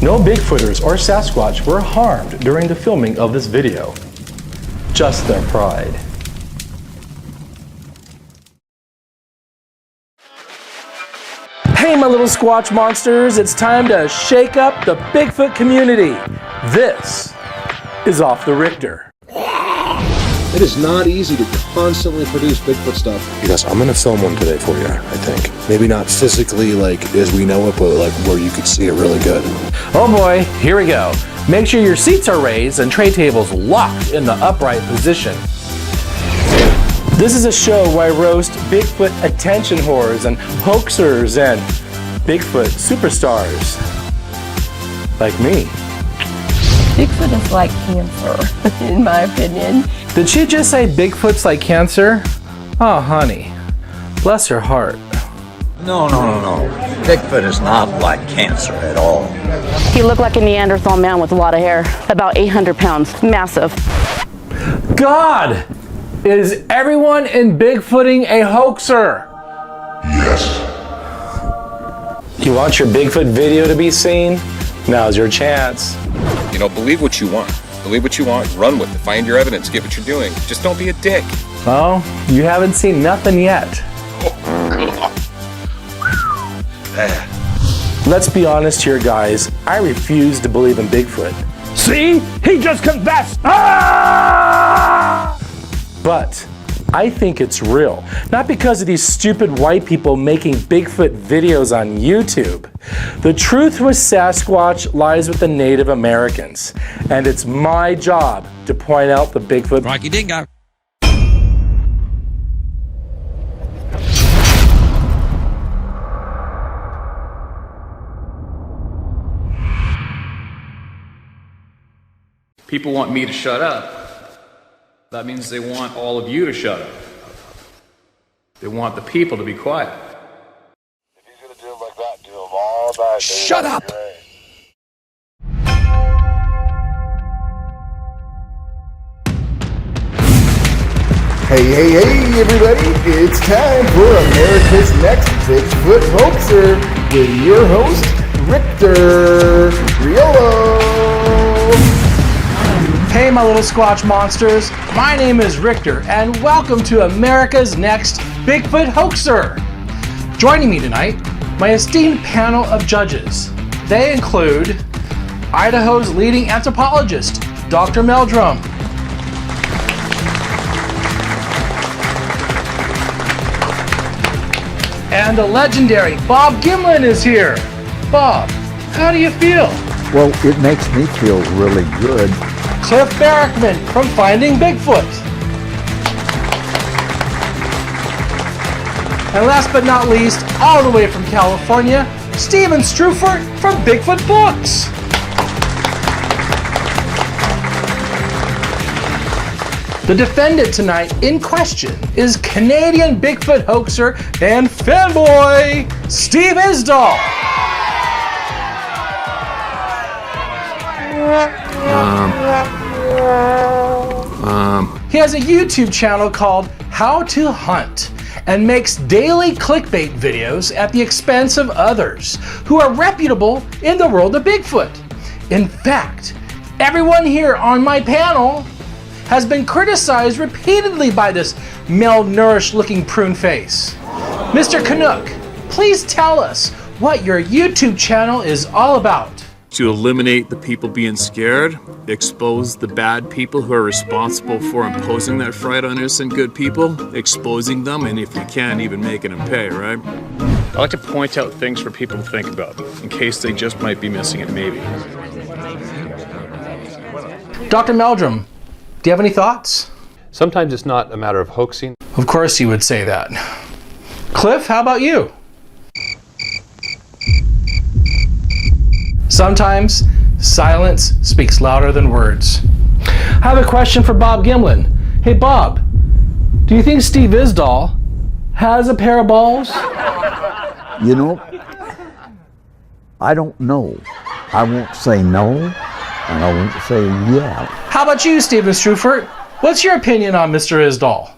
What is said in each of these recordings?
No Bigfooters or Sasquatch were harmed during the filming of this video. Just their pride. Hey my little Squatch monsters, it's time to shake up the Bigfoot community. This is Off the Rictor. It is not easy to constantly produce Bigfoot stuff. Because I'm gonna film one today for you, I think. Maybe not physically like as we know it, but like where you could see it really good. Oh boy, here we go. Make sure your seats are raised and tray tables locked in the upright position. This is a show where I roast Bigfoot attention whores and hoaxers and Bigfoot superstars. Like me. Bigfoot is like cancer, in my opinion. Did she just say Bigfoot's like cancer? Oh, honey. Bless her heart. No. Bigfoot is not like cancer at all. He looked like a Neanderthal man with a lot of hair. About 800 pounds. Massive. God! Is everyone in Bigfooting a hoaxer? Yes. You want your Bigfoot video to be seen? Now's your chance. You know, believe what you want. Believe what you want, run with it, find your evidence, get what you're doing. Just don't be a dick. Oh, you haven't seen nothing yet. Let's be honest here, guys. I refuse to believe in Bigfoot. See? He just confessed! Ah! But I think it's real. Not because of these stupid white people making Bigfoot videos on YouTube. The truth with Sasquatch lies with the Native Americans. And it's my job to point out the Bigfoot. Rocky Dingo. People want me to shut up. That means they want all of you to shut up. They want the people to be quiet. If he's gonna do it like that, do him all night. Shut up! Hey, everybody, it's time for America's Next Bigfoot Hoaxer with your host, Rictor Riolo. Hey my little Squatch monsters, my name is Rictor and welcome to America's Next Bigfoot Hoaxer. Joining me tonight, my esteemed panel of judges. They include Idaho's leading anthropologist, Dr. Meldrum. And the legendary Bob Gimlin is here. Bob, how do you feel? Well, it makes me feel really good. Cliff Barrickman from Finding Bigfoot. And last but not least, all the way from California, Steven Strufert from Bigfoot Books. The defendant tonight in question is Canadian Bigfoot hoaxer and fanboy, Steve Isdahl. He has a YouTube channel called How to Hunt and makes daily clickbait videos at the expense of others who are reputable in the world of Bigfoot. In fact, everyone here on my panel has been criticized repeatedly by this malnourished looking prune face. Mr. Canuck, please tell us what your YouTube channel is all about. To eliminate the people being scared, expose the bad people who are responsible for imposing that fright on innocent good people, exposing them, and if we can, even making them pay, right? I like to point out things for people to think about, in case they just might be missing it, maybe. Dr. Meldrum, do you have any thoughts? Sometimes it's not a matter of hoaxing. Of course you would say that. Cliff, how about you? Sometimes silence speaks louder than words. I have a question for Bob Gimlin. Hey Bob, do you think Steve Isdahl has a pair of balls? You know, I don't know. I won't say no, and I won't say yeah. How about you, Steven Strufert? What's your opinion on Mr. Isdahl?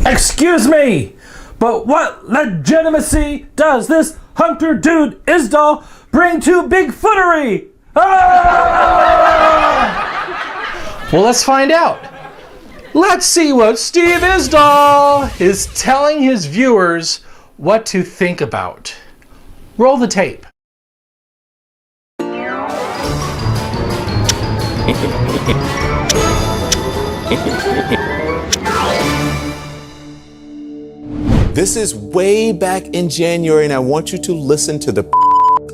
Excuse me, but what legitimacy does this hunter dude Isdahl bring to Bigfootery? Well, let's find out. Let's see what Steve Isdahl is telling his viewers what to think about. Roll the tape. This is way back in January, and I want you to listen to the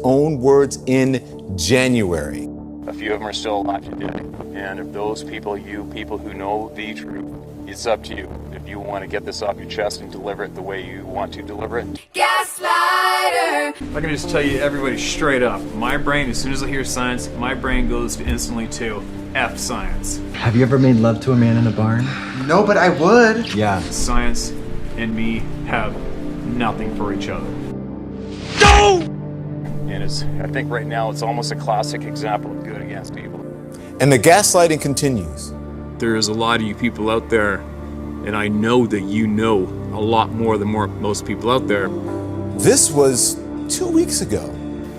own words in January. A few of them are still alive today. And if those people, you people who know the truth, it's up to you. If you want to get this off your chest and deliver it the way you want to deliver it. Gaslighter! I can just tell you everybody straight up, my brain, as soon as I hear science, my brain goes instantly to F science. Have you ever made love to a man in a barn? No, but I would. Yeah. Science and me have nothing for each other. No! And I think right now it's almost a classic example of good against evil. And the gaslighting continues. There is a lot of you people out there, and I know that you know a lot more than most people out there. This was 2 weeks ago.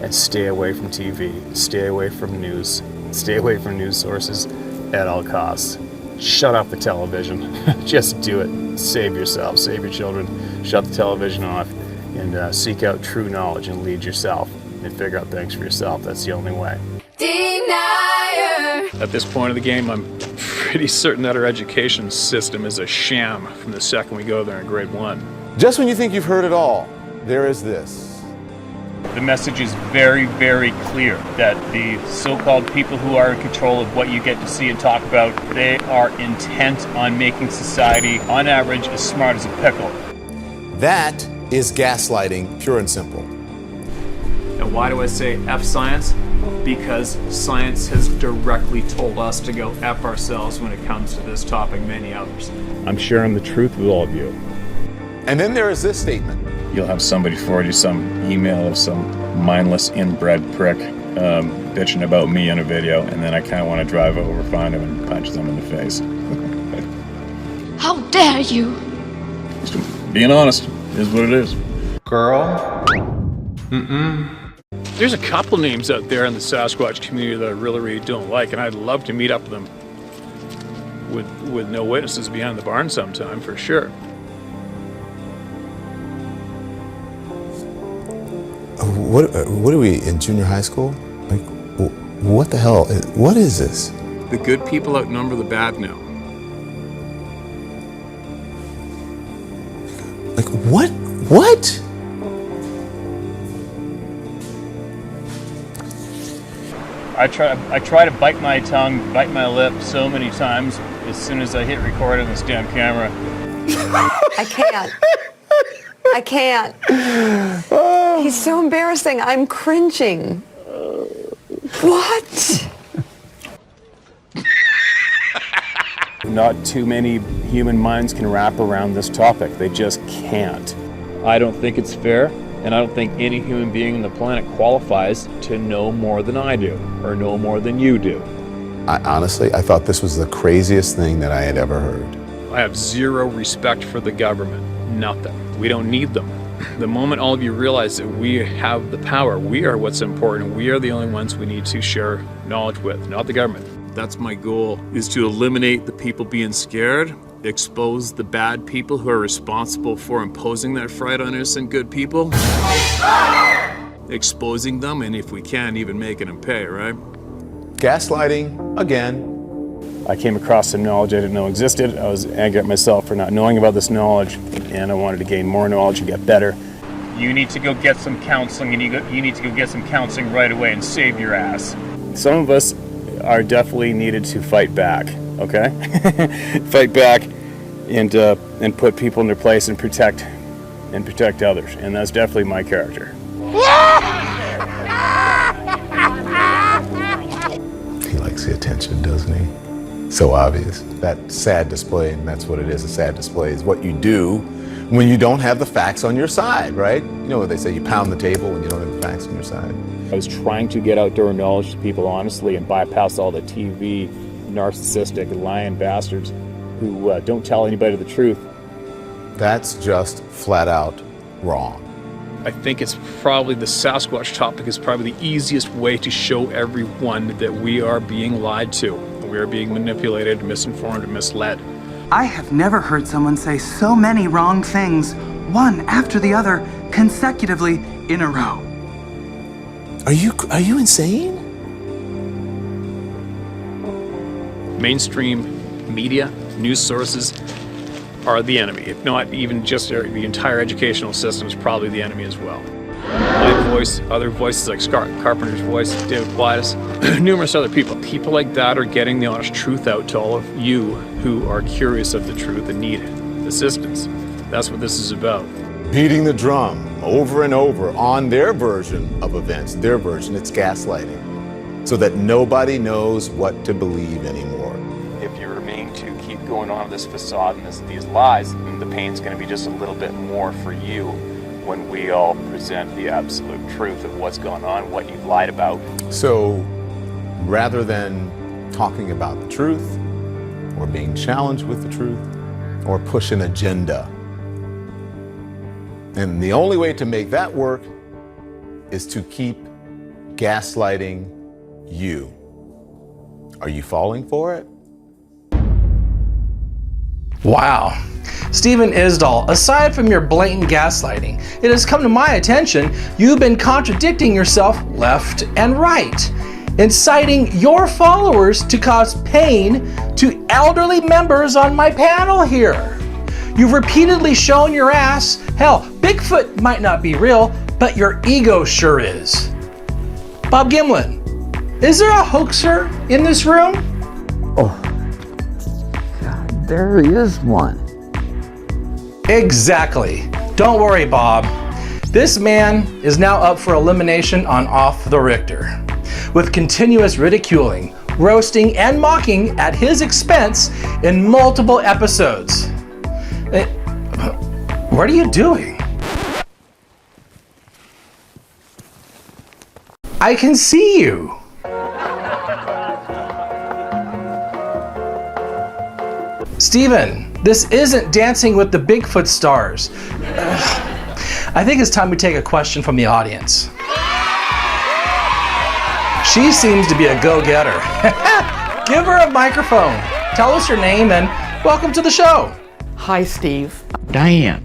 And stay away from TV, stay away from news, stay away from news sources at all costs. Shut off the television. Just do it. Save yourself, save your children, shut the television off, and seek out true knowledge and lead yourself and figure out things for yourself. That's the only way. Denier! At this point of the game, I'm pretty certain that our education system is a sham from the second we go there in grade 1. Just when you think you've heard it all, there is this. The message is very, very clear that the so-called people who are in control of what you get to see and talk about, they are intent on making society, on average, as smart as a pickle. That is gaslighting, pure and simple. And why do I say F science? Because science has directly told us to go F ourselves when it comes to this topic, many others. I'm sharing the truth with all of you. And then there is this statement. You'll have somebody forward you some email of some mindless inbred prick bitching about me in a video, and then I kind of want to drive over, find him, and punch them in the face. How dare you? Just being honest is what it is. Girl? There's a couple names out there in the Sasquatch community that I really don't like, and I'd love to meet up with them with no witnesses behind the barn sometime, for sure. What are we, in junior high school? Like, what the hell? What is this? The good people outnumber the bad now. Like, what? What? I try to bite my tongue, bite my lip so many times as soon as I hit record on this damn camera. I can't. I can't. He's so embarrassing. I'm cringing. What? Not too many human minds can wrap around this topic. They just can't. I don't think it's fair, and I don't think any human being on the planet qualifies to know more than I do, or know more than you do. Honestly, I thought this was the craziest thing that I had ever heard. I have zero respect for the government. Nothing. We don't need them. The moment all of you realize that we have the power, we are what's important, we are the only ones we need to share knowledge with, not the government. That's my goal, is to eliminate the people being scared, expose the bad people who are responsible for imposing that fright on innocent good people, exposing them, and if we can, even making them pay, right? Gaslighting, again. I came across some knowledge I didn't know existed. I was angry at myself for not knowing about this knowledge, and I wanted to gain more knowledge and get better. You need to go get some counseling, and you need to go get some counseling right away and save your ass. Some of us are definitely needed to fight back, okay? Fight back and put people in their place and protect others, and that's definitely my character. He likes the attention, doesn't he? So obvious. That sad display, and that's what it is, a sad display, is what you do when you don't have the facts on your side, right? You know what they say, you pound the table when you don't have the facts on your side. I was trying to get outdoor knowledge to people honestly and bypass all the TV, narcissistic, lying bastards who don't tell anybody the truth. That's just flat out wrong. I think it's probably the Sasquatch topic is probably the easiest way to show everyone that we are being lied to. We are being manipulated, misinformed, and misled. I have never heard someone say so many wrong things, one after the other, consecutively in a row. Are you insane? Mainstream media, news sources are the enemy. If not even just the entire educational system is probably the enemy as well. My voice, other voices like Scott Carpenter's voice, David Quietus, numerous other people. People like that are getting the honest truth out to all of you who are curious of the truth and need assistance. That's what this is about. Beating the drum over and over on their version of events, their version, it's gaslighting, so that nobody knows what to believe anymore. If you remain to keep going on this facade and these lies, the pain's going to be just a little bit more for you when we all present the absolute truth of what's going on, what you've lied about. So rather than talking about the truth or being challenged with the truth or push an agenda, and the only way to make that work is to keep gaslighting you. Are you falling for it? Wow. Stephen Isdahl, aside from your blatant gaslighting, it has come to my attention you've been contradicting yourself left and right, inciting your followers to cause pain to elderly members on my panel here. You've repeatedly shown your ass. Hell, Bigfoot might not be real, but your ego sure is. Bob Gimlin, is there a hoaxer in this room? Oh, God, there is one. Exactly. Don't worry, Bob. This man is now up for elimination on Off the Rictor, with continuous ridiculing, roasting, and mocking at his expense in multiple episodes. What are you doing? I can see you. Steven, this isn't Dancing with the Bigfoot Stars. I think it's time we take a question from the audience. She seems to be a go-getter. Give her a microphone. Tell us your name and welcome to the show. Hi, Steve. Diane.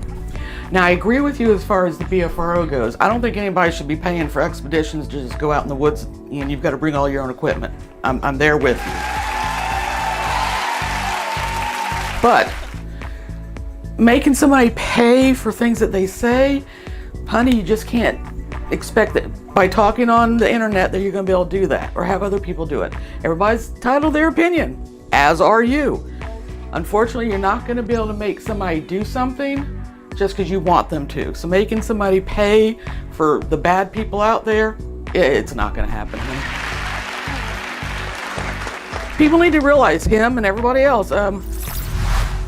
Now, I agree with you as far as the BFRO goes. I don't think anybody should be paying for expeditions to just go out in the woods and you've got to bring all your own equipment. I'm there with you. But making somebody pay for things that they say, honey, you just can't expect that by talking on the internet that you're going to be able to do that or have other people do it. Everybody's entitled to their opinion, as are you. Unfortunately, you're not going to be able to make somebody do something just because you want them to. So making somebody pay for the bad people out there, it's not going to happen. People need to realize, him and everybody else,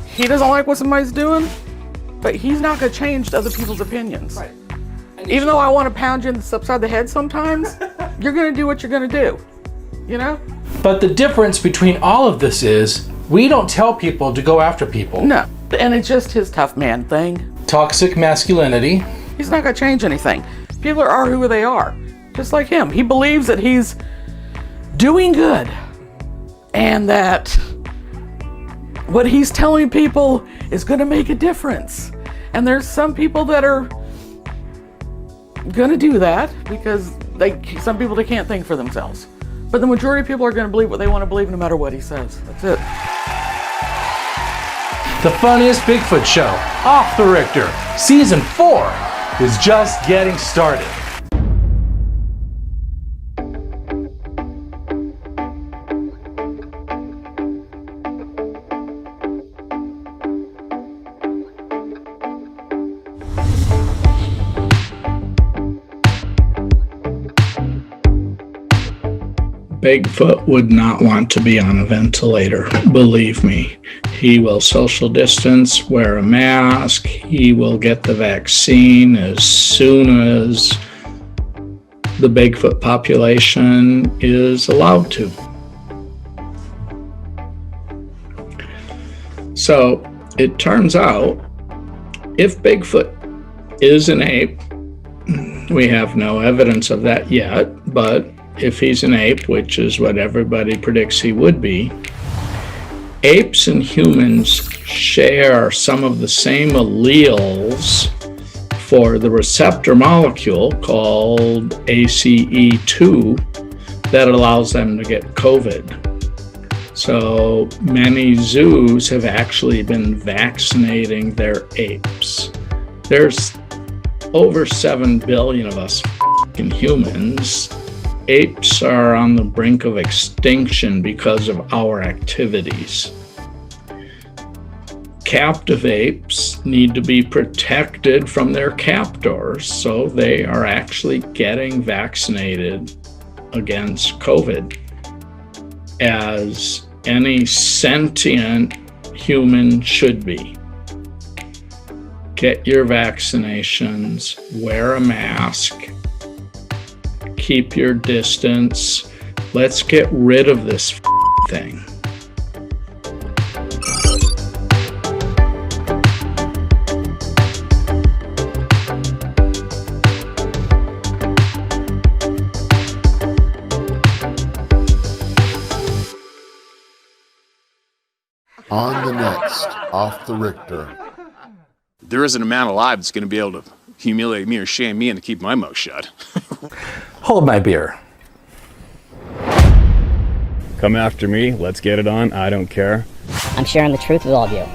he doesn't like what somebody's doing, but he's not going to change other people's opinions. Right. Even though I want to pound you upside the head sometimes, you're going to do what you're going to do, you know? But the difference between all of this is we don't tell people to go after people. No, and it's just his tough man thing. Toxic masculinity. He's not going to change anything. People are who they are, just like him. He believes that he's doing good and that what he's telling people is going to make a difference. And there's some people that are going to do that because some people, they can't think for themselves. But the majority of people are going to believe what they want to believe no matter what he says. That's it. The funniest Bigfoot show, Off the Rictor, Season 4, is just getting started. Bigfoot would not want to be on a ventilator, believe me. He will social distance, wear a mask, he will get the vaccine as soon as the Bigfoot population is allowed to. So it turns out, if Bigfoot is an ape, We have no evidence of that yet, but if he's an ape, which is what everybody predicts he would be, apes and humans share some of the same alleles for the receptor molecule called ACE2 that allows them to get COVID. So many zoos have actually been vaccinating their apes. There's over 7 billion of us f***ing humans. Apes are on the brink of extinction because of our activities. Captive apes need to be protected from their captors, so they are actually getting vaccinated against COVID, as any sentient human should be. Get your vaccinations, wear a mask, keep your distance. Let's get rid of this thing. On the next Off the Rictor. There isn't a man alive that's going to be able to humiliate me or shame me and to keep my mouth shut. Hold my beer. Come after me. Let's get it on. I don't care. I'm sharing the truth with all of you.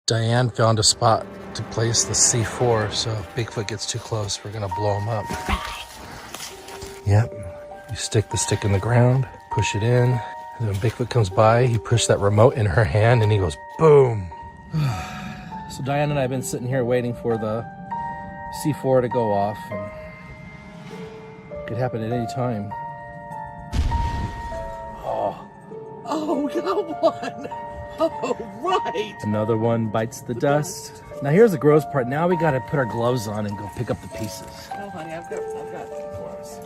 Diane found a spot to place the C4, so if Bigfoot gets too close, we're gonna blow him up. Yep, you stick the stick in the ground, push it in, and when Bigfoot comes by, you push that remote in her hand and he goes boom. So Diane and I have been sitting here waiting for the C4 to go off, and it could happen at any time. Oh, come on. Oh, right. Another one bites the dust. Now here's the gross part. Now we got to put our gloves on and go pick up the pieces. Oh, honey, I've got gloves.